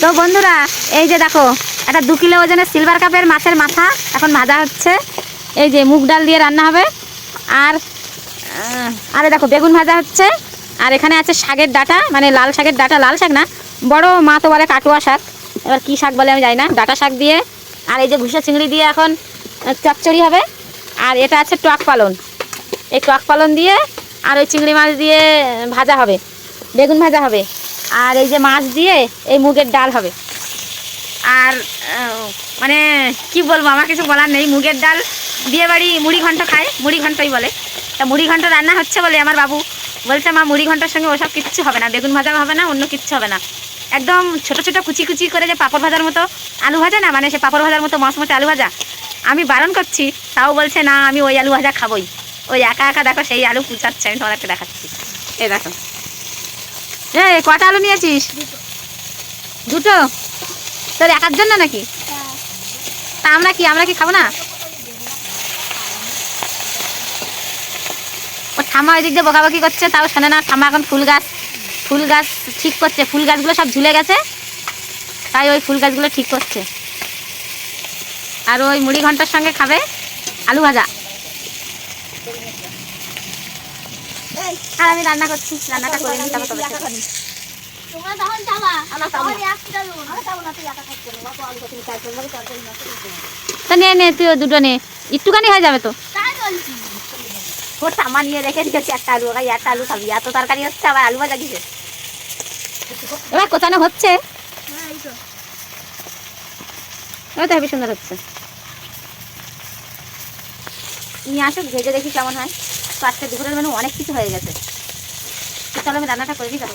তো বন্ধুরা এই যে দেখো একটা 2 কিলো ওজনের সিলভার কাপের মাছের মাথা এখন ভাজা হচ্ছে। এই যে মুগ ডাল দিয়ে রান্না হবে। আর আরে দেখো বেগুন ভাজা হচ্ছে। আর এখানে আছে শাকের ডাঁটা, মানে লাল শাকের ডাঁটা, লাল শাক না, বড় মা তো বলে কাটুয়া শাক, এবার কী শাক বলে আমি জানি না, ডাঁটা শাক দিয়ে। আর এই যে ভুষা চিংড়ি দিয়ে এখন চচ্চড়ি হবে। আর এটা আছে টক পালন, এই টক পালন দিয়ে আর ওই চিংড়ি মাছ দিয়ে ভাজা হবে, বেগুন ভাজা হবে। আর এই যে মাছ দিয়ে এই মুগের ডাল হবে। আর মানে কি বলবো, আমার কিছু বলার নেই। মুগের ডাল বিয়ে বাড়ি মুড়ি ঘন্ট খায়, মুড়ি ঘন্টই বলে। তা মুড়ি ঘন্ট রান্না হচ্ছে বলে আমার বাবু বলছে মা মুড়ি ঘন্টার সঙ্গে ওসব কিচ্ছু হবে না, বেগুন ভাজা হবে না, অন্য কিচ্ছু হবে না, একদম ছোট ছোট কুচি কুচি করে যে পাঁপড় ভাজার মতো আলু ভাজা না, মানে সে পাঁপড় ভাজার মতো মচমচে আলু ভাজা। আমি বারণ করছি, তাও বলছে না আমি ওই আলু ভাজা খাবোই। ওই একা একা দেখো সেই আলু কুচাচ্ছে, আমি তোমাদেরকে দেখাচ্ছি। এই দেখো, এই কটা আলু নিয়েছিস? দুটো? তোর একার জন্য নাকি? তা আমরা কি খাবো না? ও ঠাম্মা ওই দিক দিয়ে বকাবকি করছে, তাও শোনে না। ঠাম্মা এখন ফুল গাছ ঠিক করছে, ফুল গাছগুলো সব ঝুলে গেছে, তাই ওই ফুল গাছগুলো ঠিক করছে। আর ওই মুড়ি ঘন্টার সঙ্গে খাবে আলু ভাজা। আর আমি রান্না করছি, রান্নাটা করে নিই তারপর তবে তা নে তুই দুটো নে, একটুখানি হয়ে যাবে তো। ওর ঠাম্মা নিয়ে রেখে দিয়েছি একটা আলু, একটা আলু খাবি, এত তরকারি হচ্ছে আবার আলু ভাজা দিছে। এবার কোচানো হচ্ছে, এবার তো হেবি সুন্দর হচ্ছে। নিয়ে আসুক, ভেজে দেখি কেমন হয়। তো আজকে দুপুরের মেনু অনেক কিছু হয়ে গেছে। চলো আমি রান্নাটা করে দিই।